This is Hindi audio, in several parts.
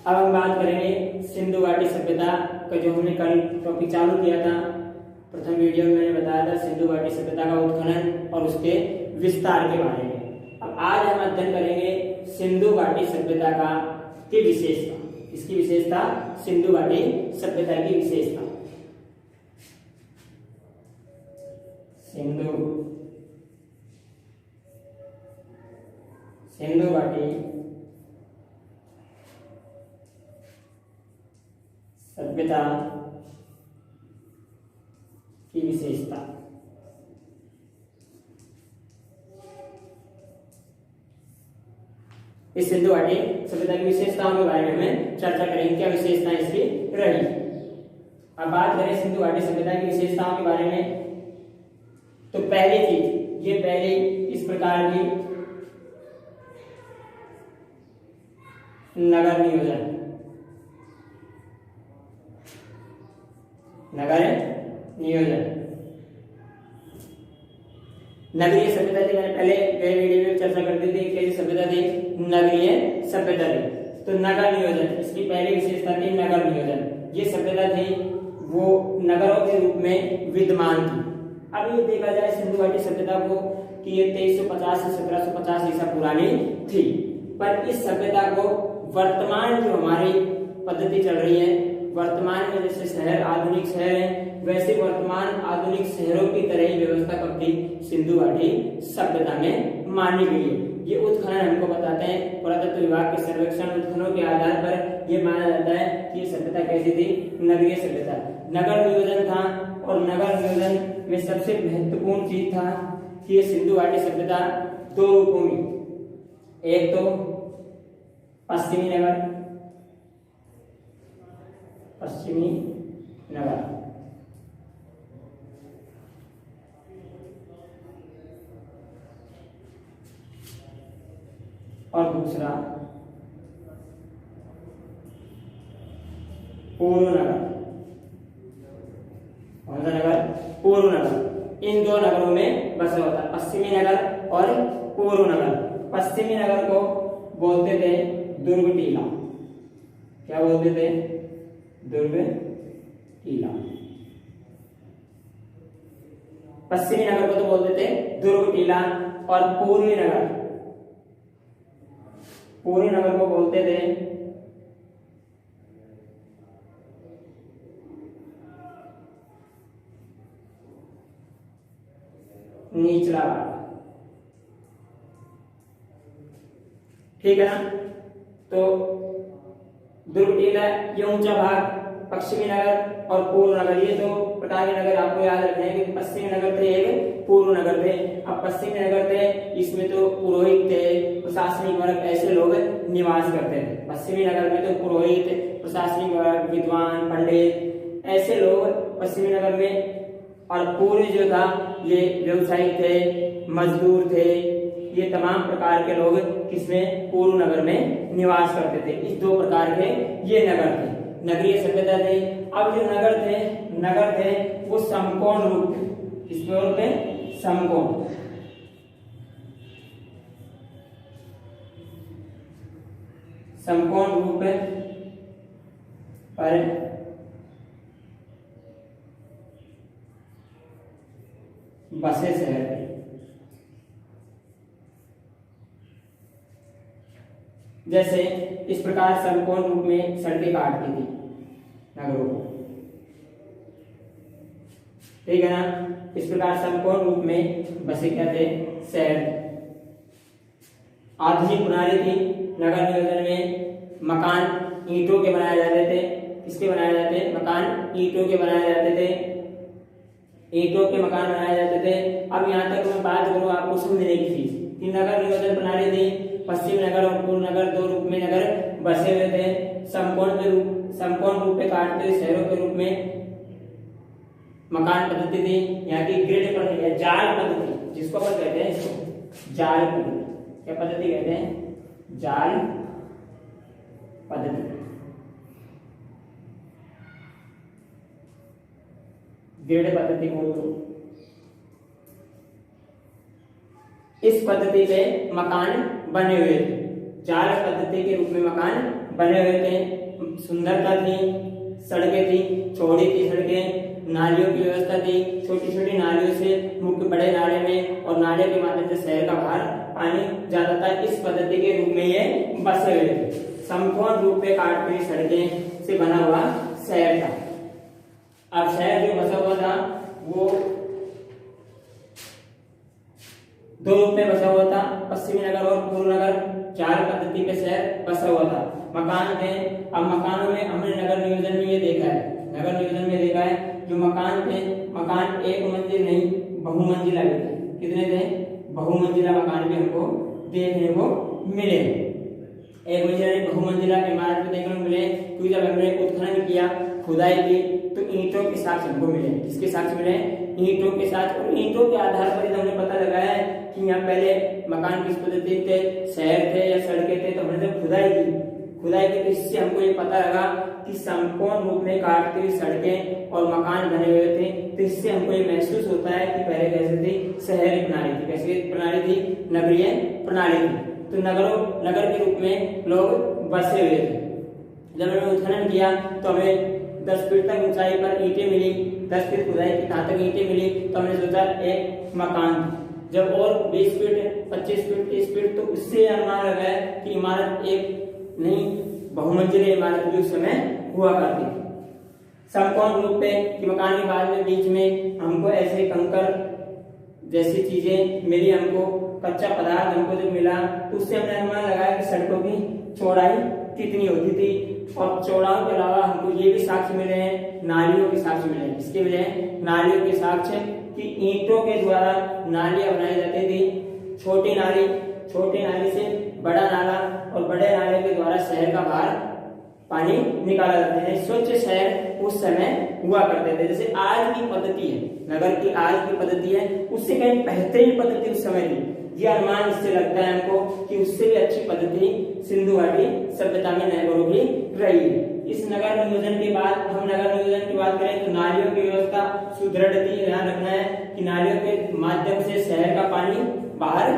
अब हम बात करेंगे सिंधु घाटी सभ्यता का, जो हमने कल टॉपिक चालू किया था। प्रथम वीडियो में मैंने बताया था सिंधु घाटी सभ्यता का उत्खनन और उसके विस्तार के बारे में। अब आज हम अध्ययन करेंगे सिंधु घाटी सभ्यता का की विशेषता। इसकी विशेषता, सिंधु घाटी सभ्यता की विशेषता। सिंधु घाटी सभ्यता की विशेषता। इस सिंधु घाटी सभ्यता की विशेषताओं के बारे में हमें चर्चा करेंगे, क्या विशेषताएं इसकी रही। अब बात करें सिंधु घाटी सभ्यता की विशेषताओं के बारे में, तो पहली चीज, ये पहली इस प्रकार की नगर नियोजन। नगर नियोजन, नगरीय सभ्यता थी। मैंने पहले गए वीडियो में चर्चा कर दी थी, कैसी सभ्यता थी, नगरीय सभ्यता थी। तो नगर नियोजन, इसकी पहली विशेषता थी नगर नियोजन। ये सभ्यता थी वो नगरों के रूप में विद्यमान थी। अब ये देखा जाए सिंधु घाटी सभ्यता को कि ये 2350 से 1750 ईसा पुरानी थी, पर इस सभ्यता को वर्तमान जो हमारी पद्धति चल रही है, वर्तमान में जैसे शहर आधुनिक शहर हैं, वैसे वर्तमान आधुनिक शहरों की तरह ही व्यवस्था कब थी, सिंधु घाटी सभ्यता में मानी गई है। ये उत्खनन हमको बताते हैं, पुरातत्व विभाग के सर्वेक्षण उत्खननों के आधार पर यह माना जाता है कि ये सभ्यता कैसी थी, नगरीय सभ्यता। नगर नियोजन था, और नगर नियोजन में सबसे महत्वपूर्ण चीज था कि ये सिंधु घाटी सभ्यता दो रूपों में, एक तो पश्चिमी नगर, पश्चिमी नगर, और दूसरा पूर्व नगर। कौन सा नगर, पूर्व नगर। इन दो नगरों में बसा होता है, पश्चिमी नगर और पूर्व नगर। पश्चिमी नगर को बोलते थे दुर्ग टीला। क्या बोलते थे, दुर्ग टीला। पश्चिमी नगर को तो बोलते थे दुर्ग टीला, और पूर्वी नगर, पूर्वी नगर को बोलते थे निचला भाग। ठीक है ना। तो दुर्ग टीला ये ऊंचा भाग, पश्चिमी नगर और पूर्व नगर, ये दो प्रकार के नगर आपको याद रखने हैं कि पश्चिमी नगर थे, एक पूर्व नगर थे। अब पश्चिमी नगर थे, इसमें तो पुरोहित थे, प्रशासनिक वर्ग, ऐसे लोग निवास करते थे। पश्चिमी नगर में तो पुरोहित, प्रशासनिक वर्ग, विद्वान, पंडित, ऐसे लोग पश्चिमी नगर में। और पूर्व जो था ये व्यवसायी थे, मजदूर थे, ये तमाम प्रकार के लोग किसमें, पूर्व नगर में निवास करते थे। इस दो प्रकार के ये नगर थे, नगरीय सभ्यता थे। अब जो नगर थे वो समकोण रूप थे, किस रूप में, समकोण। समकोण रूप पर बसे शहर थे। जैसे इस प्रकार समकोण रूप में सड़कें काटती थी नगरों को, ठीक है ना। इस प्रकार समकोण रूप में बसे क्या थे, शहर। आधुनिक प्रणाली थी नगर नियोजन में, मकान ईंटों के बनाए जाते थे। किसके बनाए जाते, मकान ईंटों के बनाए जाते थे, ईंटों के मकान बनाए जाते थे। अब यहाँ तक मैं बात करूँ आपको समझने की चीज कि नगर नियोजन प्रणाली थी, पश्चिम नगर और पूर्व नगर दो रूप में नगर बसे हुए थे। समकोण रूप में काटते हुए शहरों के रूप में मकान पद्धति थी। यहाँ की ग्रिड पद्धति, जाल पद्धति, जिसको अपन कहते हैं, इसको जाल पद्धति। क्या पद्धति कहते हैं, जाल पद्धति, ग्रिड पद्धति बोल दो। इस पद्धति से मकान बने हुए थे। जाल पद्धति के रूप में मकान बने हुए थे। सुंदरता थी, सड़कें थी, चौड़ी थी सड़कें, नालियों की व्यवस्था थी, छोटी छोटी नालियों से मुख्य बड़े नाले में और नाले के माध्यम से शहर का बाहर पानी जाता था। इस पद्धति के रूप में ये बसे हुए थे। संपूर्ण रूप में काट पीट सड़कें से बना हुआ शहर था। अब शहर जो बसा हुआ था वो दो रूप में बसा हुआ था, पश्चिमी नगर और पूर्व नगर। चार पद्धति पे शहर बसा हुआ था। मकान थे। अब मकानों में हमने नगर नियोजन में ये देखा है, नगर नियोजन में देखा है जो मकान थे, मकान एक मंजिल नहीं बहुमंजिला भी थे। कितने थे? बहुमंजिला मकान भी हमको देखने को मिले। एक मंजिला नहीं बहुमंजिला इमारत भी देखने को मिले, क्योंकि जब हमने उत्खनन किया, खुदाई की, तो ईंटों के साक्ष्य हमको मिले। किसके साक्ष्य मिले? ईंटों के साथ। और ईंटों के आधार पर हमने पता लगाया है कि यहाँ पहले मकान किस पद्धति थे, शहर थे या सड़कें थे। तो हमने जब खुदाई की तो इससे हमको ये पता लगा कि संपूर्ण रूप में काटती हुई सड़कें और मकान बने हुए थे। तो इससे हमको ये महसूस होता है कि पहले कैसे थी? शहरी प्रणाली थी। कैसी प्रणाली थी? नगरीय प्रणाली थी। तो नगर के रूप में लोग बसे हुए थे। जब हमने उत्खनन किया तो हमें 10 फीट तक ऊंचाई पर ईंटें मिली, 10 फीट खुदाई की जहाँ तक ईंटें मिली, तो हमने सोचा एक मकान। जब और 20 फीट 25 फीट 30 फीट, तो उससे अनुमान लगाया कि इमारत एक नहीं बहुमंजिला इमारत भी उस समय हुआ करती थी। संपूर्ण रूप पे कि मकान के बाद में बीच में हमको ऐसे कंकर जैसी चीजें मिली, हमको कच्चा पदार्थ हमको जब मिला तो उससे हमने अनुमान लगाया कि सड़कों की चौड़ाई कितनी होती थी। और चौड़ाई के अलावा हमको ये भी साक्ष्य मिले हैं, नालियों के साक्ष्य मिले हैं। किसके मिले हैं? नालियों के साक्ष्य कि ईंटों के द्वारा नालियां बनाई जाती थी। छोटी नाली से बड़ा नाला और बड़े नाले के द्वारा शहर का बाहर पानी निकाला जाता है। स्वच्छ शहर उस समय हुआ करते थे। जैसे आज की पद्धति है, नगर की आज की पद्धति है, उससे कहीं बेहतरीन पद्धति उस समय थी। यह अनुमान इससे लगता है हमको कि उससे भी अच्छी पद्धति सिंधु घाटी सभ्यता में नगरों की रही है। इस नगर नियोजन के बाद हम नगर नियोजन की बात करें तो नालियों की व्यवस्था सुदृढ़ थी। ध्यान रखना है कि नालियों के माध्यम से शहर का पानी बाहर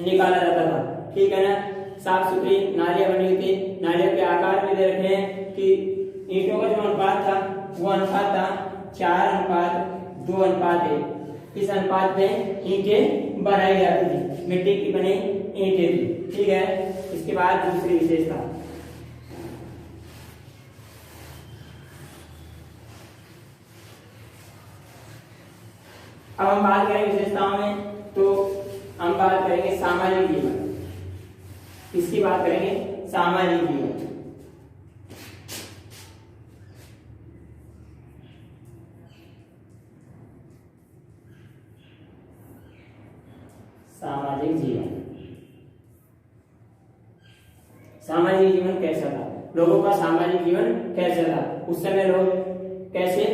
निकाला जाता था। ठीक है ना? साफ सुथरी नालियां बनी हुई थी। नालियों के आकार भी दे रखे हैं कि ईंटों का जो अनुपात था वो अनुपात था 4:2:1। इस अनुपात में ईंटें बनाई जाती थी, मिट्टी की बनी ईंटें थी। ठीक है? इसके बाद दूसरी विशेषता, अब हम बात करेंगे विशेषताओं में, तो हम बात करेंगे सामाजिक जीवन। इसकी बात करेंगे सामाजिक जीवन। सामाजिक जीवन कैसा था? लोगों का सामाजिक जीवन कैसा था? उस समय लोग कैसे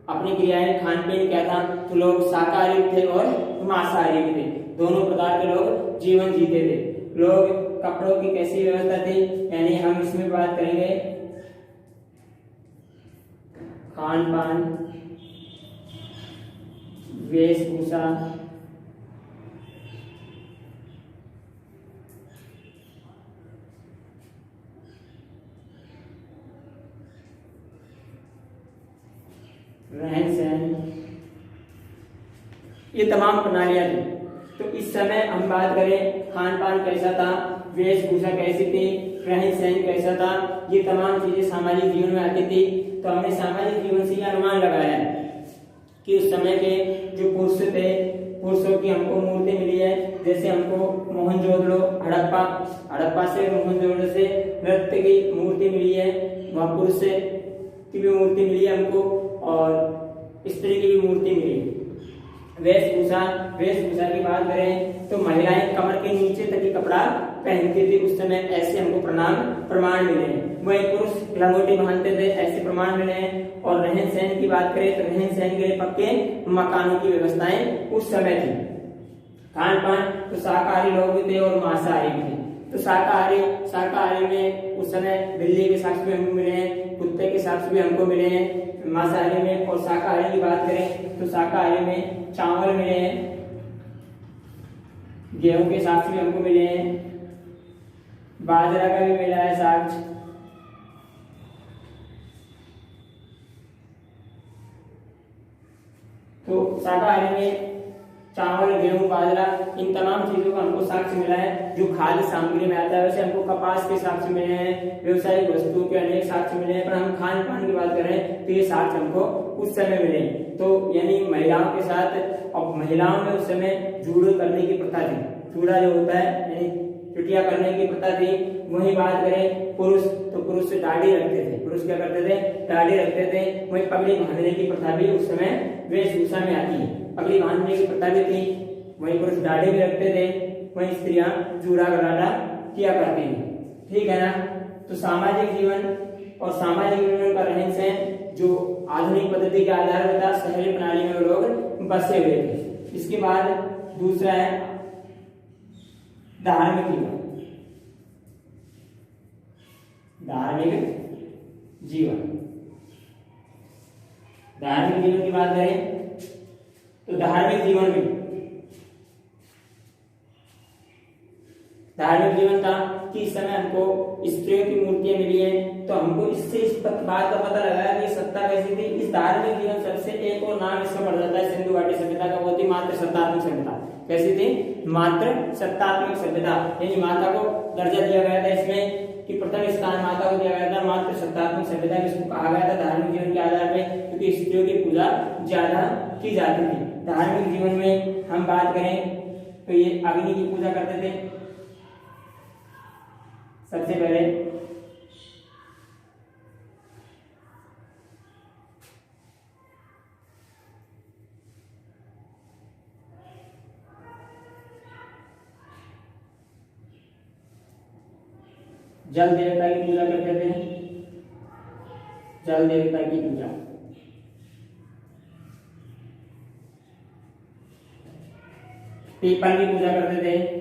अपनी क्रियाएं, खान पीन क्या था? तो लोग शाकाहारी थे और मांसाहारी भी थे। दोनों प्रकार के लोग जीवन जीते थे। लोग कपड़ों की कैसी व्यवस्था थी, यानी हम इसमें बात करेंगे खान पान, वेशभूषा, रहन सहन, ये तमाम प्रणालियां थी। तो इस समय हम बात करें खान पान कैसा था, वेशभूषा कैसी थी, रहन सहन कैसा था, ये तमाम चीजें सामाजिक जीवन में आती थी। तो हमने सामाजिक जीवन से यह अनुमान लगाया है कि उस समय के जो पुरुष थे, पुरुषों की हमको मूर्ति मिली है। जैसे हमको मोहनजोदड़ो, हड़प्पा से मोहनजोदड़ो से नृत्य की मूर्ति मिली है, वहां पुरुष की भी मूर्ति मिली है हमको और स्त्री की भी मूर्ति मिली है। वेशभूषा की बात करें तो महिलाएं कमर के नीचे तक ही कपड़ा पहनती थी उस समय, ऐसे हमको प्रमाण मिले हैं। वही पुरुष लंगोटी बांधते थे, ऐसे प्रमाण मिले हैं। और रहन सहन की बात करें तो रहन सहन के लिए पक्के मकानों की व्यवस्थाएं उस समय थी। खान पान तो शाकाहारी लोग भी थे और मांसाहारी भी थे। तो शाकाहारी में उस समय बिल्ली के साक्ष्य भी हमको मिले हैं, कुत्ते के साक्ष्य भी हमको मिले हैं मांसाहारी में। और शाकाहारी की बात करें तो शाकाहारी में चावल मिले हैं, गेहूं के साक्ष्य भी हमको मिले हैं, बाजरा का भी मिला है साक्ष्य। तो शाकाहारी में चावल, गेहूं, बाजरा, इन तमाम चीजों का हमको साक्ष्य मिला है। जो खाद्य सामग्री में आता है, वैसे हमको कपास के साक्ष्य मिले हैं, व्यावसायिक वस्तुओं के अनेक साक्ष्य मिले हैं, पर हम खान पान की बात करें तो ये साक्ष्य हमको उस समय मिले। तो यानी महिलाओं के साथ, अब महिलाओं में उस समय जूड़ो करने की प्रथा थी, चूड़ा जो होता है यानी चुटिया करने की प्रथा थी। वही बात करें पुरुष, तो पुरुष से दाढ़ी रखते थे, पुरुष क्या करते थे, दाढ़ी रखते थे। वही पगड़ी बांधने की प्रथा भी उस समय वेशभूषा में आती है, पगड़ी बांधने की प्रथा भी थी। वही पुरुष दाढ़ी भी रखते थे, वही स्त्रियां जूड़ा गलाटा किया करती थी। ठीक है ना। तो सामाजिक जीवन और सामाजिक जीवन का रहन सहन जो आधुनिक पद्धति के आधार पर था, शहरी प्रणाली में लोग बसे हुए थे। इसके बाद दूसरा है धार्मिक जीवन। धार्मिक जीवन, धार्मिक जीवन की बात करें तो धार्मिक जीवन में धार्मिक जीवन था कि इस समय हमको स्त्रियों की मूर्तियां मिली हैं। तो हमको इससे इस बात का पता लगा है कि सत्ता कैसी थी। इस धार्मिक जीवन सबसे एक और नाम इसका पड़ जाता है सिंधु घाटी सभ्यता का, वो थी मात्र सत्तात्मक सभ्यता। कैसी थी, मात्र सत्तात्मक सभ्यता, यानी माता को दर्जा दिया गया था इसमें कि प्रथम स्थान माता को दिया गया था मात्र सत्तात्मक सभ्यता, जिसको कहा गया था धार्मिक जीवन के आधार पर, क्योंकि स्त्रियों की पूजा ज्यादा की जाती थी। धार्मिक जीवन में हम बात करें तो ये अग्नि की पूजा करते थे सबसे पहले। जल देवता की पूजा करते थे, जल देवता की पूजा। पीपल की पूजा करते थे,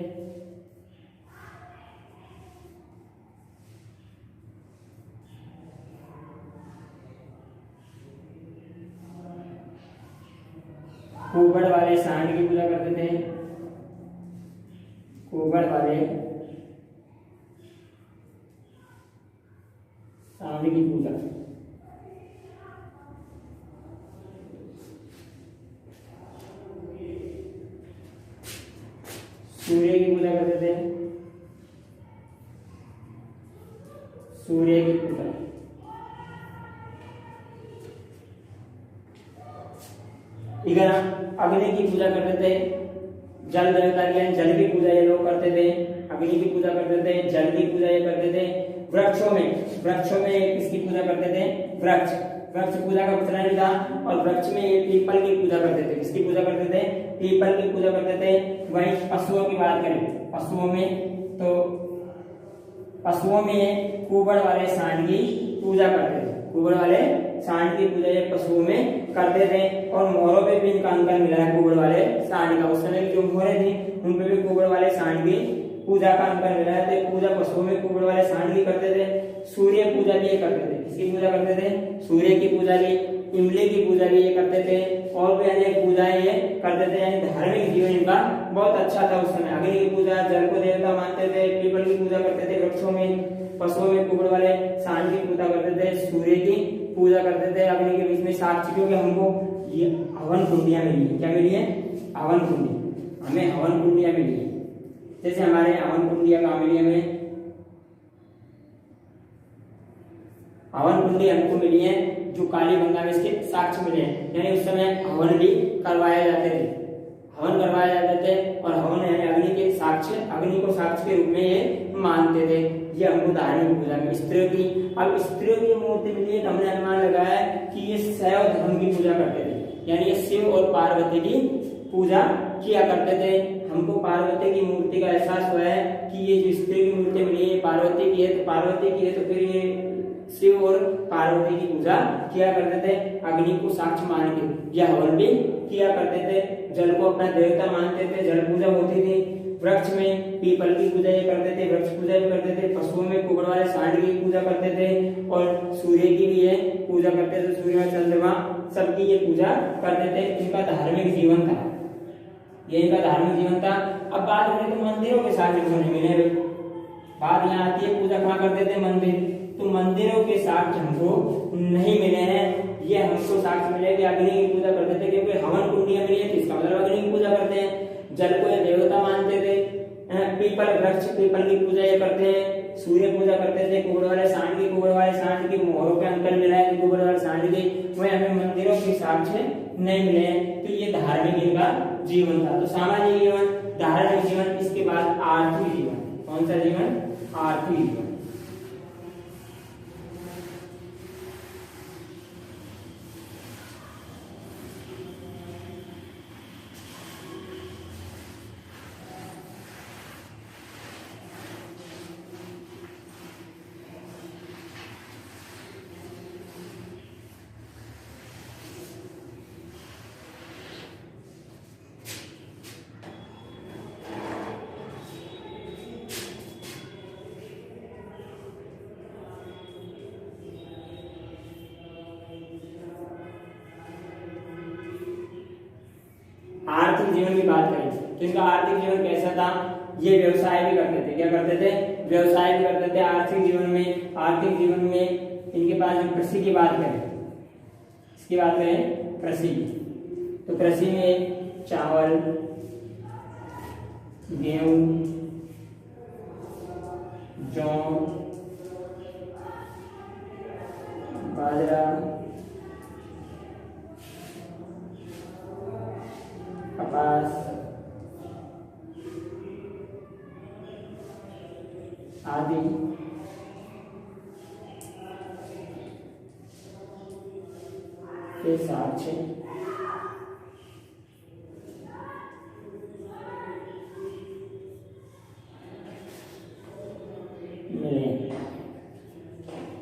कुबड़ वाले सांड की पूजा करते थे, कुबड़ वाले सांड की पूजा। सूर्य की पूजा करते थे, सूर्य की पूजा। इधर अग्नि की पूजा करते थे, जल देवता की जल की पूजा ये लोग करते थे, अग्नि की पूजा करते थे, जल की पूजा ये करते थे। वृक्षों में किसकी पूजा करते थे, वृक्ष, वृक्ष पूजा का प्रचलन था। और वृक्ष में ये पीपल की पूजा करते थे, किसकी पूजा करते थे, पीपल की पूजा करते थे। वहीं पशुओं की बात करें, पशुओं में कुबड़ वाले सांड की पूजा करते थे, कुबड़ वाले सांड की पूजा ये पशुओं में करते थे। और मोरों पे भी इनका अंकन मिला है कुबड़ वाले सांड का। उस समय की जो मोहरें थी उन पे भी कुबड़ वाले सांड की पूजा का अंकन मिला है। तो पूजा पशुओं में कुबड़ वाले सांड की करते थे। सूर्य पूजा भी ये करते थे, किसकी पूजा करते थे, सूर्य की पूजा भी, इमली की पूजा भी ये करते थे, और भी अनेक पूजाएं ये करते थे। यानी धार्मिक जीवन इनका बहुत अच्छा था उस समय। अग्नि की पूजा, जल को देवता मानते थे, पीपल की पूजा करते थे, वृक्षों में पशुओं में कुबड़ वाले सांड की पूजा करते थे, सूर्य की पूजा करते थे। अग्नि के बीच में साक्ष्य, क्योंकि हमको ये हवन कुंडियां मिली है। क्या मिली है, हवन कुंडी, हमें हवन कुंडियां मिली है। जैसे हमारे हवन कुंडियां कहाँ मिली, हमें हवन कुंडी हमको मिली है जो कालीबंगा में इसके साक्ष्य मिले हैं। यानी उस समय हवन भी करवाए जाते थे, हवन करवाए जाते थे। और हवन यानी अग्नि के साक्ष्य, अग्नि को साक्ष्य के रूप में ये मानते थे। ये हमको धार्मिक पूजा में स्त्रियों की, अब स्त्रियों की मूर्ति मिली है तो हमने अनुमान लगाया कि ये शैव धर्म की पूजा करते थे। यानी ये शिव और पार्वती की पूजा किया करते थे। हमको पार्वती की मूर्ति का एहसास हुआ है कि ये जो स्त्री की मूर्ति मिली है पार्वती की है, तो पार्वती की है तो फिर ये शिव और पार्वती की पूजा किया करते थे। अग्नि को साक्ष्य मान के यह हवन भी किया करते थे। जल को अपना देवता मानते थे, जल पूजा होती थी। वृक्ष में पीपल की पूजा ये करते थे, वृक्ष पूजा भी करते थे। पशुओं में कुबड़ वाले सांड की पूजा करते थे और सूर्य की भी ये पूजा करते थे। सूर्य चंद्रमा सबकी ये पूजा करते थे। इनका धार्मिक जीवन था, ये इनका धार्मिक जीवन था। अब बात करें तो मंदिरों के साक्ष्य मिले भाई, बात यहाँ आती है पूजा कहाँ करते थे, मंदिर। तो मंदिरों के साक्ष्य हमको नहीं मिले हैं। ये हमको साक्ष्य मिले कि अग्नि की पूजा करते थे, क्योंकि हवन कुंडियां मिली है, इसका मतलब अग्नि की पूजा करते हैं। जल को ये देवता मानते थे। पीपल वृक्ष, पीपल की पूजा ये करते हैं। सूर्य पूजा करते थे। कुबड़ वाले सांड की मोहरों के अंकल मिला है, कुबड़ वाले सांड की, वह हमें मंदिरों के साक्ष्य नहीं मिले हैं। तो ये धार्मिक इनका जीवन था। तो सामाजिक जीवन, धार्मिक जीवन, इसके बाद आर्थिक जीवन। कौन सा जीवन? आर्थिक जीवन। आर्थिक जीवन की बात करें तो इनका आर्थिक जीवन कैसा था? ये व्यवसाय भी करते थे। क्या करते थे? व्यवसाय भी करते थे। आर्थिक जीवन में इनके पास जो कृषि की बात करें, इसकी बात करें कृषि, तो कृषि में चावल, गेहूं, जौ, बाजरा, कपास आदि के साक्ष्य मिले।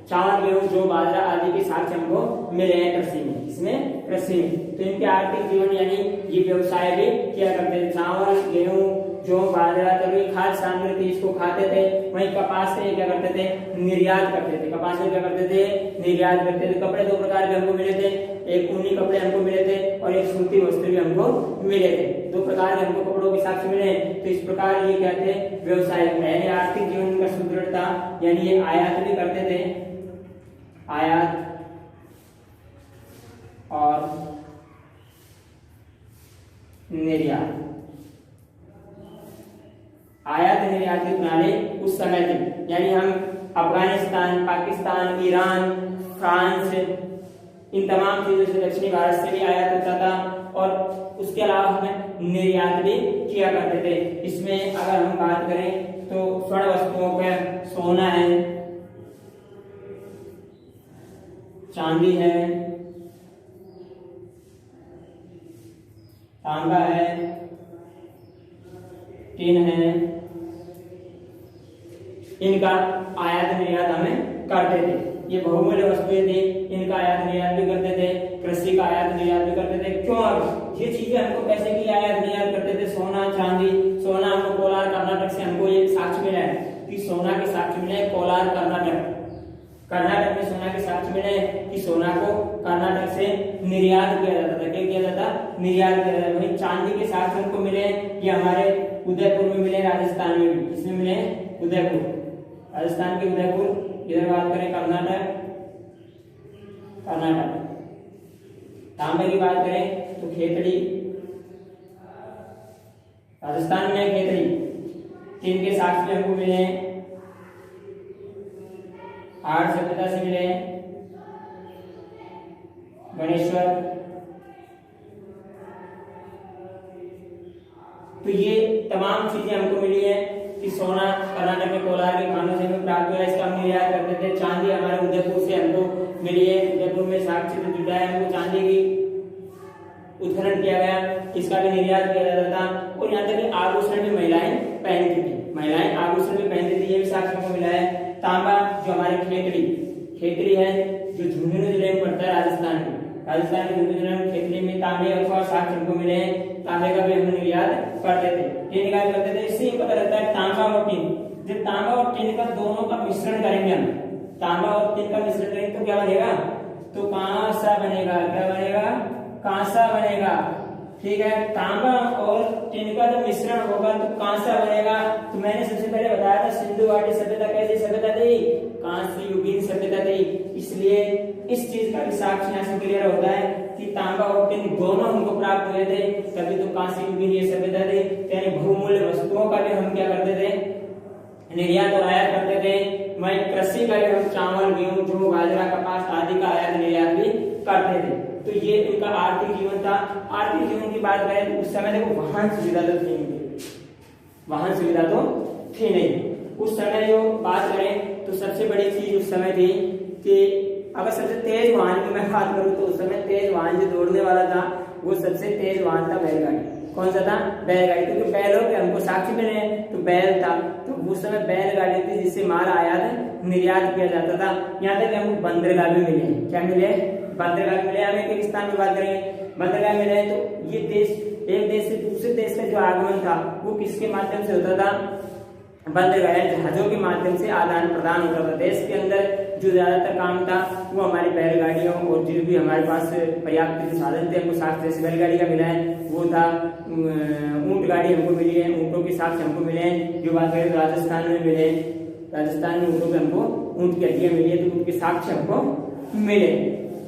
चावल, गेहूं, जौ, बाजरा आदि के साक्ष्य हमको मिले हैं कृषि में। इसमें कृषि में तो इनके आर्थिक जीवन यानी ये व्यवसाय भी किया करते थे। चावल, गेहूं, जौ, बाजरा, तभी खाद्य सामग्री थी, इसको खाते थे। वहीं कपास से क्या करते थे? निर्यात करते थे। कपास से क्या करते थे? निर्यात करते थे। कपड़े दो प्रकार के हमको मिले थे, एक ऊनी कपड़े हमको मिले थे और एक सूती वस्त्र भी हमको मिले थे। दो प्रकार के हमको कपड़ों के साक्ष्य मिले। तो इस प्रकार ये क्या थे? व्यवसाय। यानी आर्थिक जीवन का सुदृढ़ था, यानी ये आयात भी करते थे, आयात और निर्यात। आयात निर्यात की प्रणाली उस समय थी, यानी हम अफगानिस्तान, पाकिस्तान, ईरान, फ्रांस, इन तमाम चीजों से, दक्षिणी भारत से भी आयात होता था और उसके अलावा हमें निर्यात भी किया करते थे। इसमें अगर हम बात करें तो स्वर्ण वस्तुओं पर सोना है, चांदी है, तांबा है, टिन है, इनका आयात निर्यात हमें करते थे। ये बहुमूल्य वस्तुएं थी, इनका आयात निर्यात भी करते थे। कृषि का आयात निर्यात भी करते थे। क्यों? ये चीजें हमको पैसे की आयात निर्यात करते थे। सोना, चांदी, सोना हमको कोलार कर्नाटक से हमको ये साक्ष्य मिला है कि सोना के साक्ष्य मिले कोलार कर्नाटक में सोना के साक्ष्य मिले कि सोना को कर्नाटक से निर्यात किया जाता था। क्या किया जाता? निर्यात किया जाता। वहीं चांदी के साक्ष्य हमको मिले, ये हमारे उदयपुर में मिले, राजस्थान में भी। इसमें मिले उदयपुर, राजस्थान के उदयपुर। इधर बात करें कर्नाटक। तांबे की बात करें तो खेतड़ी, राजस्थान में खेतड़ी। टिन के साक्ष्य हमको मिले, आर्य सभ्यता से मिले, गणेश्वर। तो ये तमाम चीजें हमको मिली है कि सोना कर्नाटक में कोलार के खानों से हमें प्राप्त हुआ, इसका हम निर्यात करते थे। चांदी हमारे उदयपुर से हमको मिली है, उदयपुर में साक्ष्य से जुड़ा है, हमको चांदी की उत्खनन किया गया, इसका भी निर्यात किया जाता था। और यहाँ तक कि आभूषण भी महिलाएं पहनती थी, महिलाएं आभूषण भी पहनती थी, ये भी साक्ष्य हमको मिला है। तांबा जो हमारे खेतड़ी है, जो झुंझुनू जिले में पड़ता है, राजस्थान के झुंझुनू जिले में खेतड़ी में तांबे अथवा साक्ष्य हमको मिले हैं। तांबे का भी हम निर्यात करते थे। ये निकाल करते थे। इससे पता लगता है तांबा और टिन, जब तांबा और टिन का दोनों का मिश्रण करेंगे हम, तांबा और टिन का मिश्रण करेंगे तो क्या बनेगा? तो कांसा बनेगा। क्या बनेगा? कांसा बनेगा। ठीक है। तांबा और टिन का जब मिश्रण होगा तो कांसा बनेगा। तो मैंने सबसे पहले बताया था सिंधु घाटी सभ्यता कैसी सभ्यता थी, कांस्य युगीन सभ्यता थी। इसलिए इस चीज का भी साक्ष्य यहाँ से क्लियर होता है कि तांबा और टिन दोनों हमको प्राप्त हुए थे, तभी तो कांस्य युगीन ये सभ्यता थी। यानी बहुमूल्य वस्तुओं का भी हम क्या करते थे, निर्यात और आयात करते थे। वहीं कृषि का भी हम चावल, गेहूं, जौ, बाजरा, कपास आदि का आयात निर्यात भी करते थे। तो ये उनका आर्थिक जीवन था। आर्थिक जीवन की बात करें तो उस समय देखो वाहन सुविधा तो थी नहीं, वाहन सुविधा तो थी नहीं उस समय। जो बात करें तो सबसे बड़ी चीज उस समय थी कि अगर सबसे तेज वाहन की मैं बात करूं तो उस समय तेज वाहन जो दौड़ने वाला था वो सबसे तेज वाहन था बैलगाड़ी। कौन सा था, बैलगाड़ी। क्योंकि बैलों के हमको साक्ष्य मिले हैं तो बैल था, तो उस समय बैलगाड़ी थी जिससे माल आयात निर्यात किया जाता था। यहाँ तक हमको बंदरगाह भी मिले हैं। क्या मिले, बंदरगाह मिले। हमें किर्गिस्तान में बात करेंगे, बंदरगाह मिले। तो ये देश एक देश से दूसरे देश का जो आगमन था वो किसके माध्यम से होता था, बंदरगाह जहाजों के माध्यम से आदान प्रदान होता था। देश के अंदर जो ज्यादातर काम था वो हमारी बैलगाड़ियों और जो भी हमारे पास पर्याप्त साधन थे हमको साक्ष्य जैसे बैलगाड़ी का मिला है वो था। ऊंट गाड़ी हमको मिली है, ऊंटों के साक्ष्य हमको मिले हैं। जो बात करें राजस्थान में मिले, राजस्थान में ऊंटों पे हमको ऊंट की हड्डियां मिली है तो उनके साक्ष्य हमको मिले।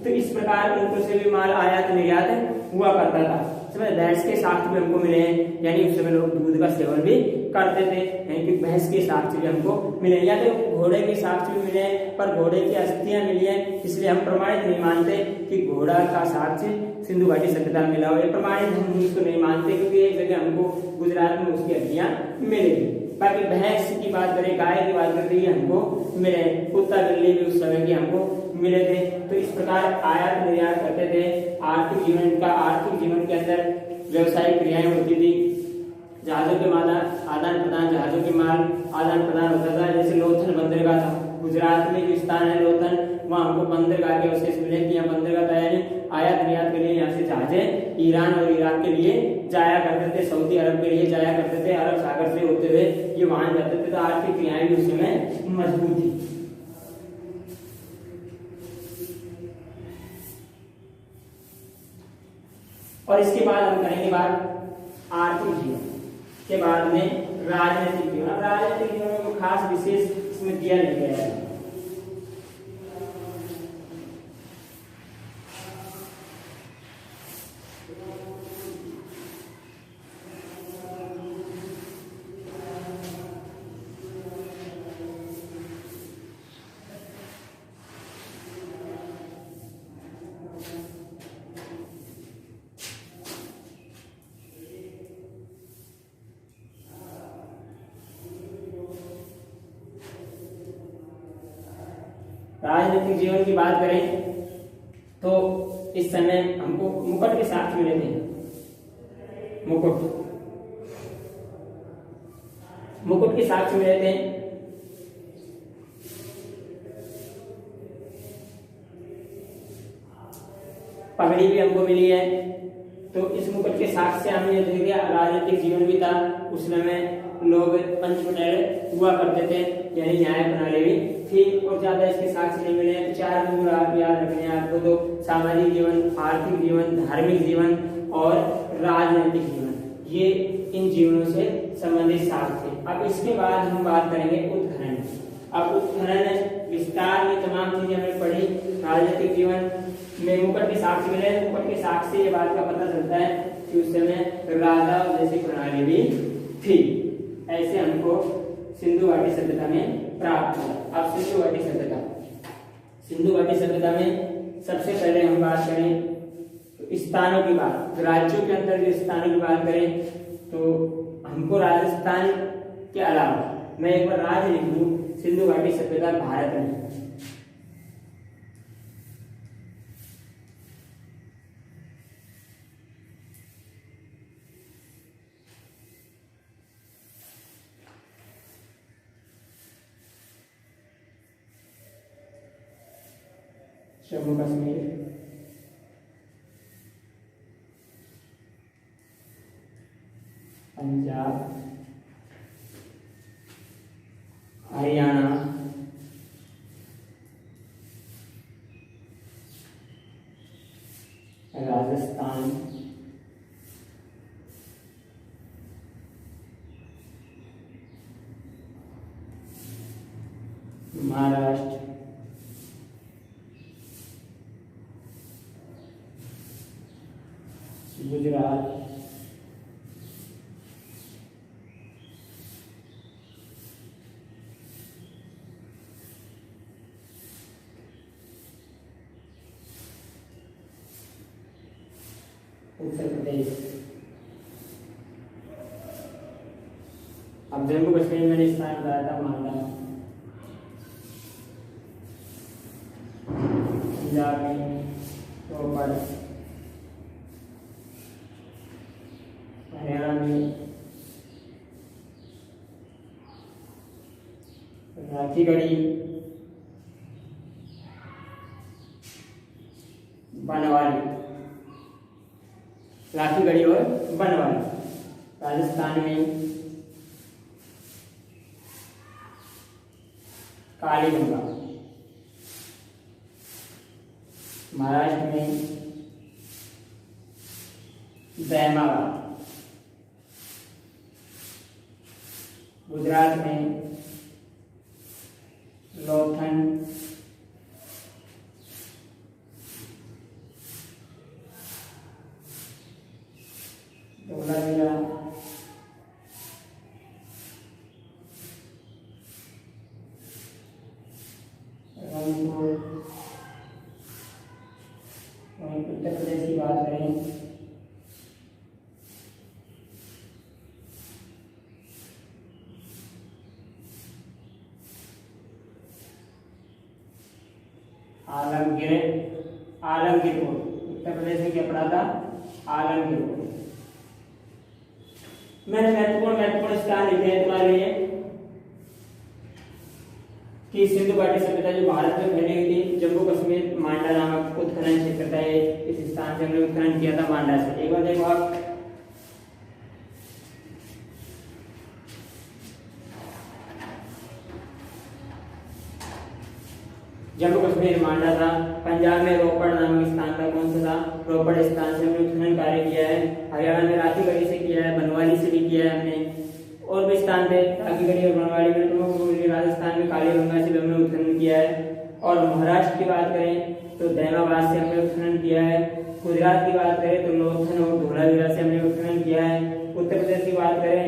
तो इस प्रकार ऊंटों से भी माल आयात निर्यात हुआ करता था। भैंस के साक्ष्य भी हमको मिले हैं, यानी उस समय लोग दूध का सेवन भी करते थे, यानी कि भैंस के साक्ष्य भी हमको मिले। या तो घोड़े के साक्ष्य भी मिले हैं, पर घोड़े की अस्थियां मिली हैं, इसलिए हम प्रमाणित नहीं मानते कि घोड़ा का साक्ष्य सिंधु घाटी सभ्यता में मिला हो। ये प्रमाणित हम उसको नहीं मानते क्योंकि एक जगह हमको गुजरात में उसकी हड्डियां मिलेगी। बाकी भैंस की बात करें, गाय की बात करें, ये हमको मिले। कुत्ता बिल्ली भी उस समय के हमको मिले थे। तो इस प्रकार आयात निर्यात करते थे। आर्थिक जीवन का, आर्थिक जीवन के अंदर व्यवसायिक क्रियाएं होती थी। जहाजों के माल आदान प्रदान, जहाजों के माल आदान प्रदान होता था। जैसे लोथल बंदरगाह था गुजरात में जो स्थान है लोथल, वहां हमको बंदरगाह के अवशेष मिले कि यहाँ बंदरगाह था, यानी आयात निर्यात के लिए यहाँ से जहाजें ईरान और इराक के लिए जाया करते थे, सऊदी अरब के लिए जाया करते थे, अरब सागर से होते हुए ये वहां जाते थे। तो आर्थिक क्रियाएं भी उस समय मजबूत थी। और इसके बाद हम करेंगे बात आर्थिक जीवन के बाद में राजनीतिक जीवन। राजनीतिक जीवन में खास विशेष इसमें दिया नहीं गया है। राजनीतिक जीवन की बात करें तो इस समय हमको मुकुट के साक्ष्य मिले थे। मुकुट के साक्ष्य मिले थे। पगड़ी भी हमको मिली है। तो इस मुकुट के साक्ष्य से हमें देख दिया राजनीतिक जीवन भी था। उस समय लोग पंच पटेल हुआ करते थे, यानी न्याय प्रणाली भी थी। और ज्यादा इसके साक्ष्य नहीं मिले हैं। तो चार बिंदु याद रखने हैं आपको, तो सामाजिक जीवन, आर्थिक जीवन, धार्मिक जीवन और राजनीतिक जीवन, ये इन जीवनों से संबंधित साक्ष्य थे। अब इसके बाद हम बात करेंगे उत्खनन। अब उत्खनन विस्तार में तमाम चीजें हमने पढ़ी। राजनीतिक जीवन में मुकुट के साक्ष्य मिले। मुकुट के साक्ष्य से ये बात का पता चलता है कि उस समय राजा जैसी प्रणाली भी थी। ऐसे हमको सिंधु घाटी सभ्यता में प्राप्त हुआ। अब सिंधु घाटी सभ्यता, सिंधु घाटी सभ्यता में सबसे पहले हम बात करें तो स्थानों की बात, राज्यों के अंदर जो स्थानों की बात करें तो हमको राजस्थान के अलावा मैं एक बार राज्य लिख लूं, सिंधु घाटी सभ्यता भारत में। जम्मू कश्मीर, पंजाब, हरियाणा, राजस्थान, महाराष्ट्र, गुजरात, उत्तर प्रदेश। अब जम्मू कश्मीर मैंने स्थान बताया था मांडा, पंजाब में रोपड़, हरियाणा में राखीगढ़ी, बनवाली, राखीगढ़ी और बनवाली। राजस्थान में कालीगंगा, महाराष्ट्र में दहमाबाद, गुजरात में लोथन, धोलावीरा, रंगपुर। उत्तर प्रदेश की बात करें आलमगीरपुर। उत्तर प्रदेश में क्या पड़ा था? आलमगीरपुर। मैंने महत्वपूर्ण स्थान लिखे हैं तुम्हारे लिए कि सिंधु घाटी सभ्यता जो भारत में फैली हुई थी, जम्मू कश्मीर मांडा नामक उत्खनन क्षेत्र था, इस स्थान से हमने उत्खनन किया था मांडा से। एक बार देखो आप, जम्मू कश्मीर मांडा था। पंजाब में रोपड़ नामक स्थान था। कौन सा था? रोपड़ स्थान से हमने उत्खनन कार्य किया है। हरियाणा में राखीगढ़ी से किया है, बनवाली से भी किया है हमने, और भी स्थान थे राखीगढ़ी और बनवाली में। राजस्थान में कालीगंगा से भी हमने उत्खनन किया है। और महाराष्ट्र की बात करें तो दहमाबाद से हमने उत्खनन किया है। गुजरात की बात करें तो लोथन और धोलावीरा से हमने उत्खनन किया है। उत्तर प्रदेश की बात करें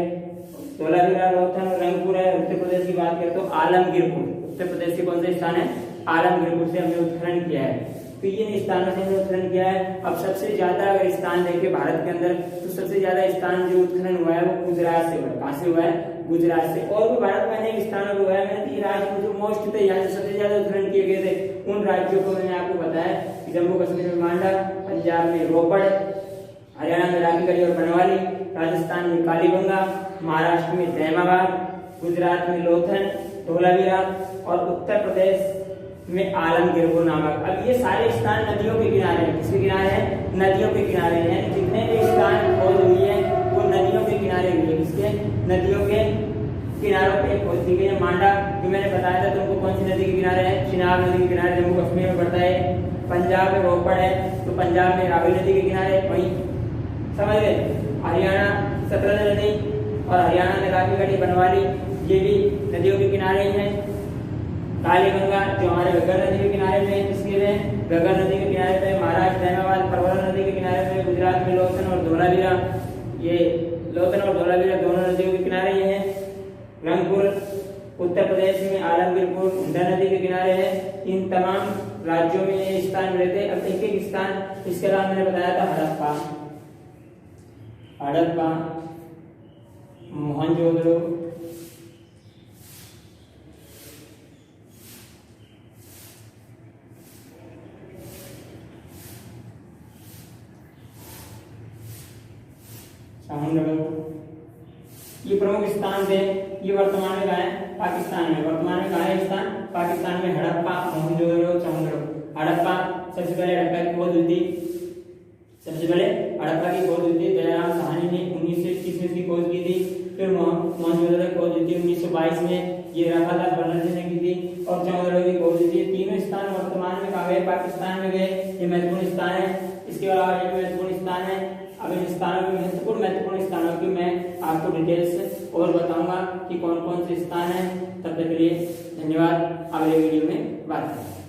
धोलावीरा, लोथन और रंगपुर है। उत्तर प्रदेश की बात करें तो आलमगीरपुर। उत्तर प्रदेश के कौन से स्थान है? आलमगीरपुर से हमने उत्खनन किया है। तो ये स्थानों से हमने उत्खनन किया है। अब सबसे ज्यादा अगर स्थान देखें भारत के अंदर तो सबसे ज्यादा स्थान जो उत्खनन हुआ है वो गुजरात से हुआ है। कहां से हुआ है? गुजरात से। और भी भारत में अनेक स्थानों पर हुआ है। मैंने राज्य जो मोस्ट थे, यहाँ से सबसे ज्यादा उत्खनन किए गए थे, उन राज्यों को मैंने आपको बताया कि जम्मू कश्मीर में मांडा, पंजाब में रोपड़, हरियाणा में राखीगढ़ी और बनवाली, राजस्थान में कालीगंगा, महाराष्ट्र में दहमाबाद, गुजरात में लोथन, धोलावीरा और उत्तर प्रदेश में आलमगीरपुर नामक। अब ये सारे स्थान नदियों के किनारे हैं। किसके किनारे हैं? नदियों के किनारे हैं। जितने भी स्थान खोज हुई है वो नदियों के किनारे हुई है। किसके? नदियों के किनारों पे खोज की गई है। मांडा जो मैंने बताया था तुमको, कौन सी नदी के किनारे है? चिनाब नदी के किनारे, जम्मू कश्मीर में पड़ता है। पंजाब में रोपड़ है तो पंजाब में रावी नदी के किनारे, वहीं समझ गए। हरियाणा सतलज नदी और हरियाणा में राखीगढ़ी, बनवाली, ये भी नदियों के किनारे ही है। कालीगंगा जो हमारे घग्गर नदी के किनारे में है, किसके में? घग्गर नदी के किनारे पे। महाराष्ट्र दहमाबाद परवरा नदी के किनारे पे। गुजरात में लोथन और धोलावीरा, ये लोथन और धोलावीरा दोनों नदियों के किनारे ही हैं। रंगपुर उत्तर प्रदेश में, आलमगीरपुर उंडा नदी के किनारे है। इन तमाम राज्यों में ये स्थान मिले थे। अब एक एक स्थान, इसके अलावा मैंने बताया था हड़प्पा, मोहनजोदड़ो, ये प्रमुख स्थान थे। ये वर्तमान में कहाँ है? पाकिस्तान में। वर्तमान में कहाँ है स्थान? पाकिस्तान में। हड़प्पा, मोहनजोदड़ो, चामुंडो। हड़प्पा सबसे पहले हड़प्पा की खोज हुई थी। सबसे पहले हड़प्पा की खोज हुई थी। दयाराम साहनी ने 1921 में इसकी खोज की थी। फिर मोहनजोदड़ो की खोज हुई थी 1922 में, ये राखादास बनर्जी ने की थी। और चामुंडो की खोज हुई थी। तीनों स्थान वर्तमान में कहाँ गए? पाकिस्तान में गए। ये महत्वपूर्ण स्थान है। इसके अलावा ये महत्वपूर्ण स्थान है। अब इन स्थानों में महत्वपूर्ण स्थानों की मैं आपको डिटेल से और बताऊंगा कि कौन कौन से स्थान हैं। तब तक के लिए धन्यवाद। अगले वीडियो में बात करें।